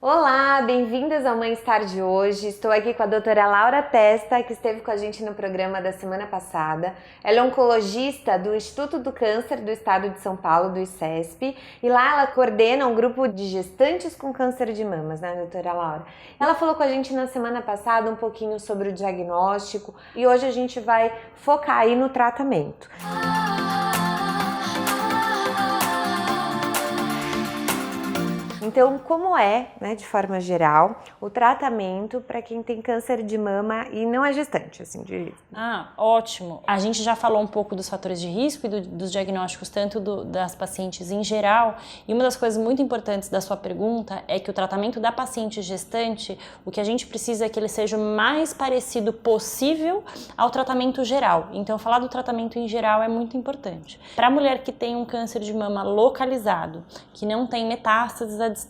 Olá, bem-vindas ao Mãe Star de hoje. Estou aqui com a doutora Laura Testa, que esteve com a gente no programa da semana passada. Ela é oncologista do Instituto do Câncer do Estado de São Paulo, do ICESP, e lá ela coordena um grupo de gestantes com câncer de mamas, né, doutora Laura? Ela falou com a gente na semana passada um pouquinho sobre o diagnóstico e hoje a gente vai focar aí no tratamento. Então, como é, né, de forma geral, o tratamento para quem tem câncer de mama e não é gestante, assim, de... Ótimo. A gente já falou um pouco dos fatores de risco e dos diagnósticos, tanto das pacientes em geral, e uma das coisas muito importantes da sua pergunta é que o tratamento da paciente gestante, o que a gente precisa é que ele seja o mais parecido possível ao tratamento geral. Então, falar do tratamento em geral é muito importante. Para a mulher que tem um câncer de mama localizado, que não tem metástases à distância,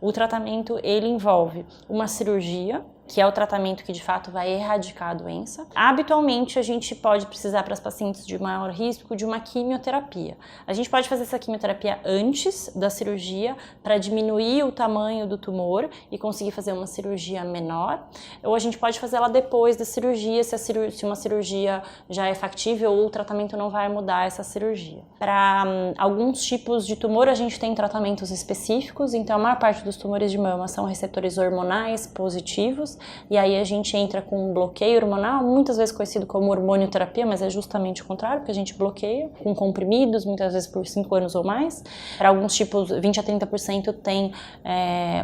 o tratamento ele envolve uma cirurgia, que é o tratamento que de fato vai erradicar a doença. Habitualmente a gente pode precisar para as pacientes de maior risco de uma quimioterapia. A gente pode fazer essa quimioterapia antes da cirurgia para diminuir o tamanho do tumor e conseguir fazer uma cirurgia menor, ou a gente pode fazer ela depois da cirurgia, se uma cirurgia já é factível ou o tratamento não vai mudar essa cirurgia. Para alguns tipos de tumor a gente tem tratamentos específicos, então a maior parte dos tumores de mama são receptores hormonais positivos, e aí a gente entra com um bloqueio hormonal, muitas vezes conhecido como hormonioterapia, mas é justamente o contrário, porque a gente bloqueia com comprimidos, muitas vezes por 5 anos ou mais. Para alguns tipos, 20 a 30% tem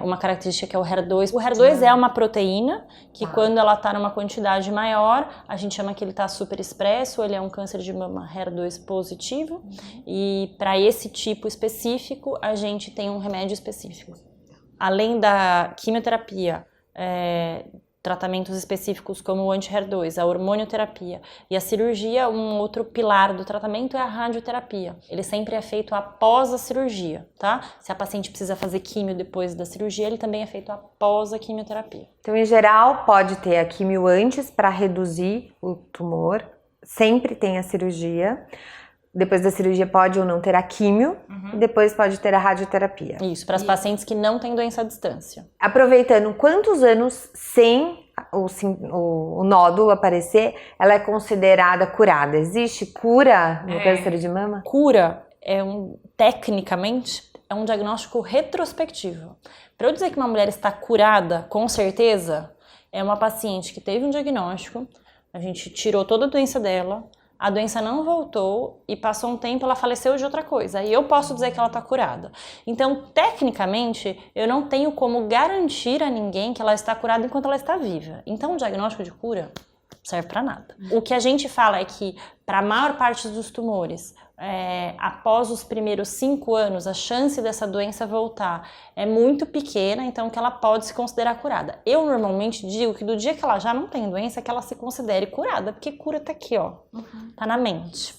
uma característica que é o HER2. O HER2 é uma proteína que quando ela está numa quantidade maior, a gente chama que ele está super expresso, ele é um câncer de mama HER2 positivo, e para esse tipo específico, a gente tem um remédio específico. Além da quimioterapia, tratamentos específicos como o anti-HER2, a hormonioterapia e a cirurgia, um outro pilar do tratamento é a radioterapia. Ele sempre é feito após a cirurgia, tá? Se a paciente precisa fazer quimio depois da cirurgia, ele também é feito após a quimioterapia. Então, em geral, pode ter a quimio antes para reduzir o tumor, sempre tem a cirurgia. Depois da cirurgia pode ou não ter a químio, e depois pode ter a radioterapia. Isso, para as pacientes que não têm doença à distância. Aproveitando, quantos anos sem o nódulo aparecer, ela é considerada curada? Existe cura no câncer de mama? Cura tecnicamente, é um diagnóstico retrospectivo. Para eu dizer que uma mulher está curada, com certeza, é uma paciente que teve um diagnóstico, a gente tirou toda a doença dela, a doença não voltou e passou um tempo ela faleceu de outra coisa. Aí eu posso dizer que ela está curada. Então, tecnicamente, eu não tenho como garantir a ninguém que ela está curada enquanto ela está viva. Então, o diagnóstico de cura serve para nada. O que a gente fala é que, para a maior parte dos tumores, após os primeiros 5 anos, a chance dessa doença voltar é muito pequena, então que ela pode se considerar curada. Eu normalmente digo que do dia que ela já não tem doença, que ela se considere curada, porque cura tá aqui, ó, tá na mente.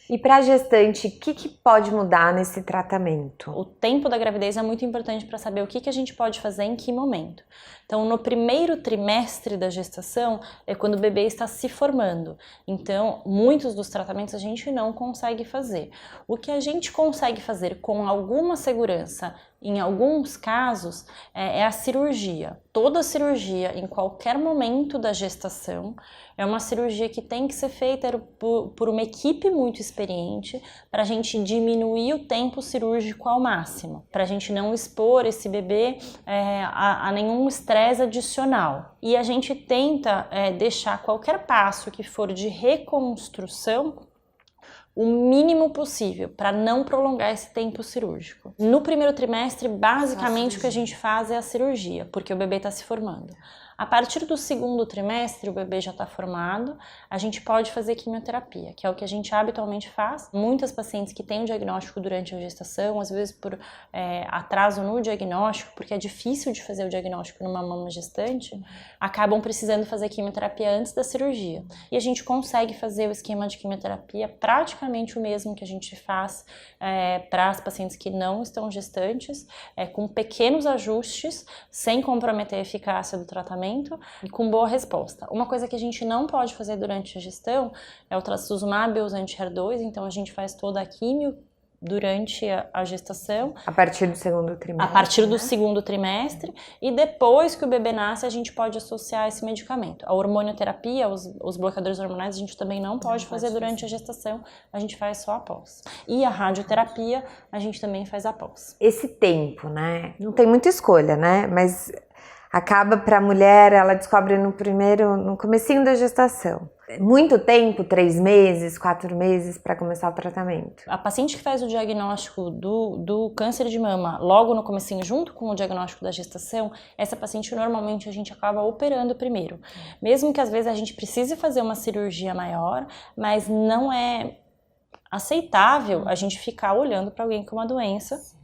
E para a gestante, o que pode mudar nesse tratamento? O tempo da gravidez é muito importante para saber o que a gente pode fazer em que momento. Então, no primeiro trimestre da gestação é quando o bebê está se formando. Então, muitos dos tratamentos a gente não consegue fazer. O que a gente consegue fazer com alguma segurança, em alguns casos, é a cirurgia. Toda cirurgia, em qualquer momento da gestação, é uma cirurgia que tem que ser feita por uma equipe muito experiente para a gente diminuir o tempo cirúrgico ao máximo, para a gente não expor esse bebê a nenhum estresse adicional. E a gente tenta deixar qualquer passo que for de reconstrução o mínimo possível para não prolongar esse tempo cirúrgico. No primeiro trimestre, basicamente o que a gente faz é a cirurgia, porque o bebê está se formando. A partir do segundo trimestre, o bebê já está formado, a gente pode fazer quimioterapia, que é o que a gente habitualmente faz. Muitas pacientes que têm o diagnóstico durante a gestação, às vezes por atraso no diagnóstico, porque é difícil de fazer o diagnóstico numa mama gestante, acabam precisando fazer quimioterapia antes da cirurgia. E a gente consegue fazer o esquema de quimioterapia praticamente o mesmo que a gente faz para as pacientes que não estão gestantes, com pequenos ajustes, sem comprometer a eficácia do tratamento e com boa resposta. Uma coisa que a gente não pode fazer durante a gestão é o trastuzumab ou os anti-HER2, então a gente faz toda a químio durante a gestação. A partir do segundo trimestre. A partir do segundo trimestre. E depois que o bebê nasce, a gente pode associar esse medicamento. A hormonioterapia, os bloqueadores hormonais, a gente também não pode fazer durante a gestação, a gente faz só após. E a radioterapia, a gente também faz após. Esse tempo, né? Não tem muita escolha, né? Mas acaba para a mulher, ela descobre no comecinho da gestação. Muito tempo, 3 meses, 4 meses para começar o tratamento. A paciente que faz o diagnóstico do câncer de mama logo no comecinho, junto com o diagnóstico da gestação, essa paciente normalmente a gente acaba operando primeiro. Mesmo que às vezes a gente precise fazer uma cirurgia maior, mas não é aceitável a gente ficar olhando para alguém com uma doença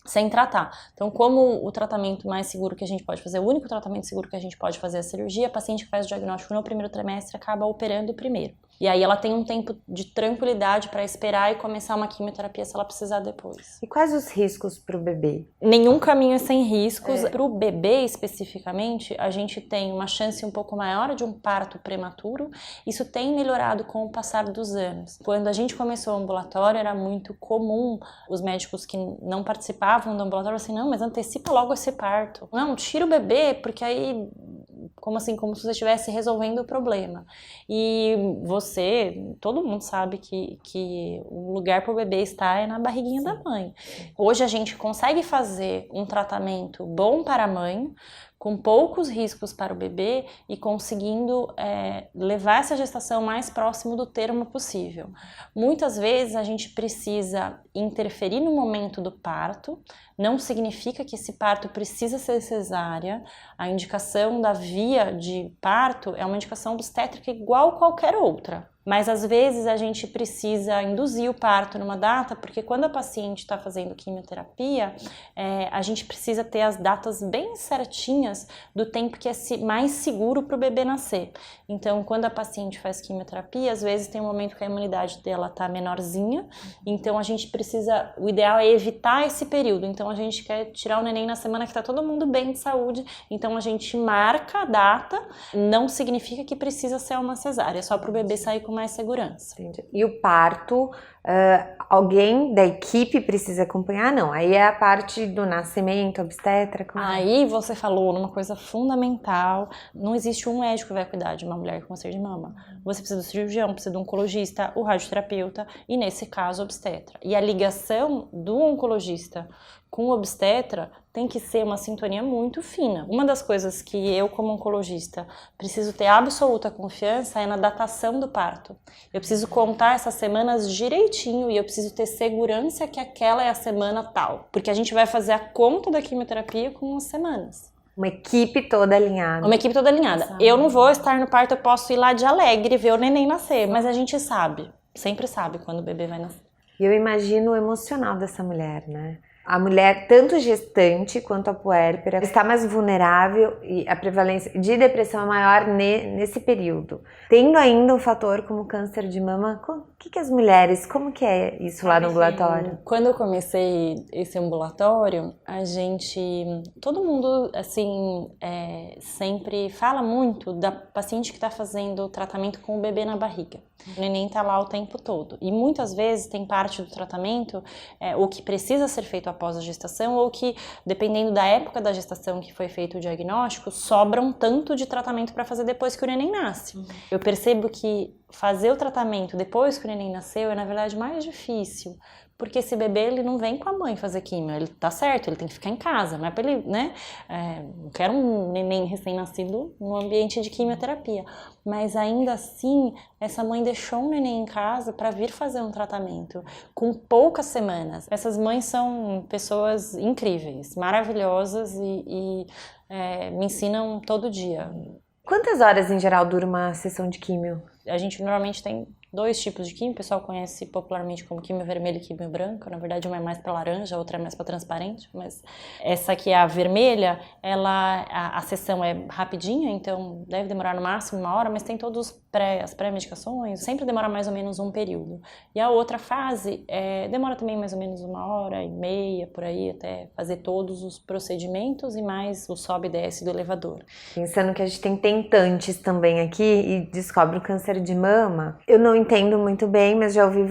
sem tratar. Então, como o tratamento mais seguro que a gente pode fazer, o único tratamento seguro que a gente pode fazer é a cirurgia, a paciente que faz o diagnóstico no primeiro trimestre acaba operando primeiro. E aí ela tem um tempo de tranquilidade para esperar e começar uma quimioterapia se ela precisar depois. E quais os riscos para o bebê? Nenhum caminho é sem riscos. Para o bebê especificamente, a gente tem uma chance um pouco maior de um parto prematuro. Isso tem melhorado com o passar dos anos. Quando a gente começou o ambulatório, era muito comum os médicos que não participavam do ambulatório assim, não, mas antecipa logo esse parto. Não, tira o bebê, porque aí, como se você estivesse resolvendo o problema. E todo mundo sabe que o lugar para o bebê estar é na barriguinha da mãe. Hoje a gente consegue fazer um tratamento bom para a mãe, com poucos riscos para o bebê e conseguindo levar essa gestação mais próximo do termo possível. Muitas vezes a gente precisa interferir no momento do parto, não significa que esse parto precisa ser cesárea, a indicação da via de parto é uma indicação obstétrica igual qualquer outra. Mas às vezes a gente precisa induzir o parto numa data, porque quando a paciente está fazendo quimioterapia, a gente precisa ter as datas bem certinhas do tempo que é mais seguro para o bebê nascer. Então, quando a paciente faz quimioterapia, às vezes tem um momento que a imunidade dela está menorzinha, então a gente precisa, o ideal é evitar esse período. Então a gente quer tirar o neném na semana que está todo mundo bem de saúde, então a gente marca a data, não significa que precisa ser uma cesárea, é só para o bebê sair com mais segurança. Entendi. E o parto, alguém da equipe precisa acompanhar? Não, aí é a parte do nascimento, obstetra. Aí você falou numa coisa fundamental, não existe um médico que vai cuidar de uma mulher com câncer de mama. Você precisa do cirurgião, precisa do oncologista, o radioterapeuta e, nesse caso, obstetra. E a ligação do oncologista com o obstetra tem que ser uma sintonia muito fina. Uma das coisas que eu, como oncologista, preciso ter absoluta confiança é na datação do parto. Eu preciso contar essas semanas direitinho e eu preciso ter segurança que aquela é a semana tal. Porque a gente vai fazer a conta da quimioterapia com as semanas. Uma equipe toda alinhada. Uma equipe toda alinhada. Nossa. Eu não vou estar no parto, eu posso ir lá de alegre ver o neném nascer, mas a gente sabe, sempre sabe quando o bebê vai nascer. E eu imagino o emocional dessa mulher, né? A mulher, tanto gestante quanto a puérpera, está mais vulnerável e a prevalência de depressão é maior nesse período. Tendo ainda um fator como câncer de mama, o que as mulheres, como que é isso lá no ambulatório? Quando eu comecei esse ambulatório, todo mundo, assim, sempre fala muito da paciente que está fazendo o tratamento com o bebê na barriga. O neném está lá o tempo todo. E muitas vezes tem parte do tratamento o que precisa ser feito após a gestação ou que, dependendo da época da gestação que foi feito o diagnóstico, sobra um tanto de tratamento para fazer depois que o neném nasce. Eu percebo que fazer o tratamento depois que o neném nasceu é, na verdade, mais difícil. Porque esse bebê, ele não vem com a mãe fazer quimio, ele tá certo, ele tem que ficar em casa, não é pra ele, né? Não quero um neném recém-nascido no ambiente de quimioterapia. Mas ainda assim, essa mãe deixou um neném em casa para vir fazer um tratamento com poucas semanas. Essas mães são pessoas incríveis, maravilhosas e me ensinam todo dia. Quantas horas, em geral, dura uma sessão de químio? A gente normalmente tem 2 tipos de químio, o pessoal conhece popularmente como químio vermelha e químio branca. Na verdade, uma é mais para laranja, a outra é mais para transparente, mas essa aqui é a vermelha, a sessão é rapidinha, então deve demorar no máximo 1 hora, mas tem todas as pré-medicações, sempre demora mais ou menos um período. E a outra fase demora também mais ou menos 1h30, por aí, até fazer todos os procedimentos e mais o sobe e desce do elevador. Pensando que a gente tem tentantes também aqui e descobre o câncer de mama, eu não entendo muito bem, mas já ouvi,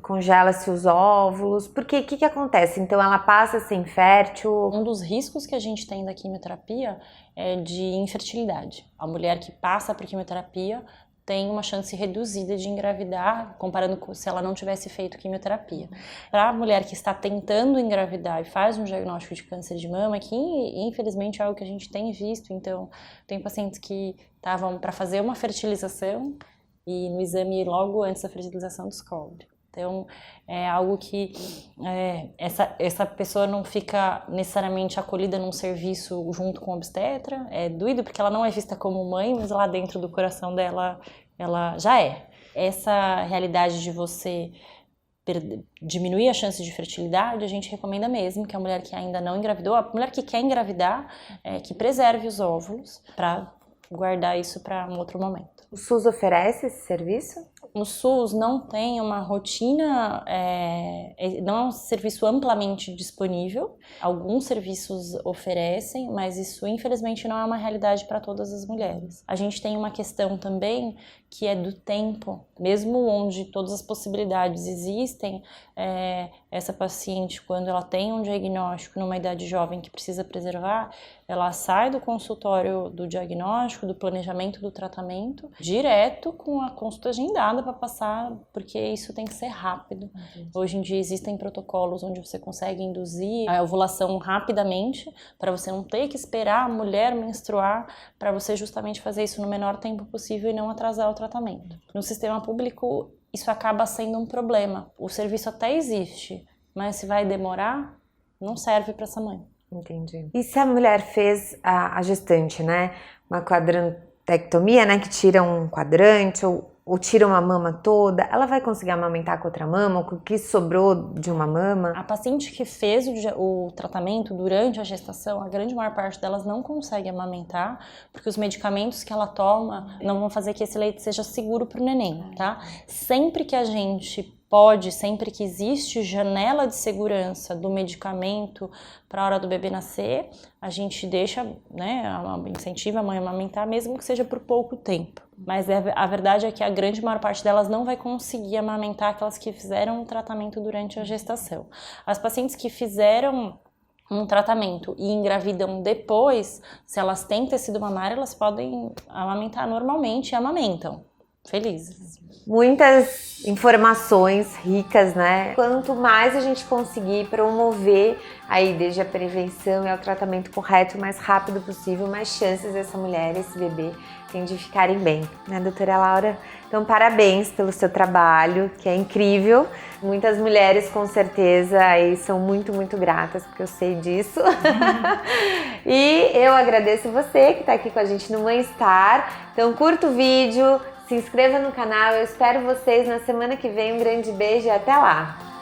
congela-se os óvulos, porque o que acontece? Então ela passa a ser infértil? Um dos riscos que a gente tem da quimioterapia é de infertilidade. A mulher que passa por quimioterapia tem uma chance reduzida de engravidar, comparando com se ela não tivesse feito quimioterapia. Para a mulher que está tentando engravidar e faz um diagnóstico de câncer de mama, que infelizmente é algo que a gente tem visto, então tem pacientes que estavam para fazer uma fertilização e no exame logo antes da fertilização descobre. Então, é algo que essa pessoa não fica necessariamente acolhida num serviço junto com o obstetra. É doido porque ela não é vista como mãe, mas lá dentro do coração dela, ela já é. Essa realidade de você diminuir a chance de fertilidade, a gente recomenda mesmo que a mulher que ainda não engravidou, a mulher que quer engravidar, que preserve os óvulos para guardar isso para um outro momento. O SUS oferece esse serviço? O SUS não tem uma rotina, não é um serviço amplamente disponível. Alguns serviços oferecem, mas isso infelizmente não é uma realidade para todas as mulheres. A gente tem uma questão também que é do tempo. Mesmo onde todas as possibilidades existem, essa paciente, quando ela tem um diagnóstico numa idade jovem que precisa preservar, ela sai do consultório do diagnóstico, do planejamento do tratamento, direto com a consulta agendada para passar, porque isso tem que ser rápido. Hoje em dia existem protocolos onde você consegue induzir a ovulação rapidamente, para você não ter que esperar a mulher menstruar, para você justamente fazer isso no menor tempo possível e não atrasar o tratamento. No sistema público, isso acaba sendo um problema. O serviço até existe, mas se vai demorar, não serve para essa mãe. Entendi. E se a mulher fez a gestante, né, uma quadrantectomia, né, que tira um quadrante ou tira uma mama toda, ela vai conseguir amamentar com outra mama, ou com o que sobrou de uma mama? A paciente que fez o tratamento durante a gestação, a grande maior parte delas não consegue amamentar, porque os medicamentos que ela toma não vão fazer que esse leite seja seguro para o neném, tá? Sempre que a gente sempre que existe janela de segurança do medicamento para a hora do bebê nascer, a gente deixa, né, incentiva a mãe a amamentar, mesmo que seja por pouco tempo. Mas a verdade é que a grande maior parte delas não vai conseguir amamentar, aquelas que fizeram o tratamento durante a gestação. As pacientes que fizeram um tratamento e engravidam depois, se elas têm tecido mamário, elas podem amamentar normalmente e amamentam. Felizes. Muitas informações ricas, né? Quanto mais a gente conseguir promover aí desde a prevenção e ao tratamento correto o mais rápido possível, mais chances dessa mulher, esse bebê, tem de ficarem bem, né, doutora Laura? Então, parabéns pelo seu trabalho, que é incrível. Muitas mulheres, com certeza, aí são muito, muito gratas, porque eu sei disso. E eu agradeço você que está aqui com a gente no Mãe-Star. Então, curta o vídeo, se inscreva no canal. Eu espero vocês na semana que vem. Um grande beijo e até lá!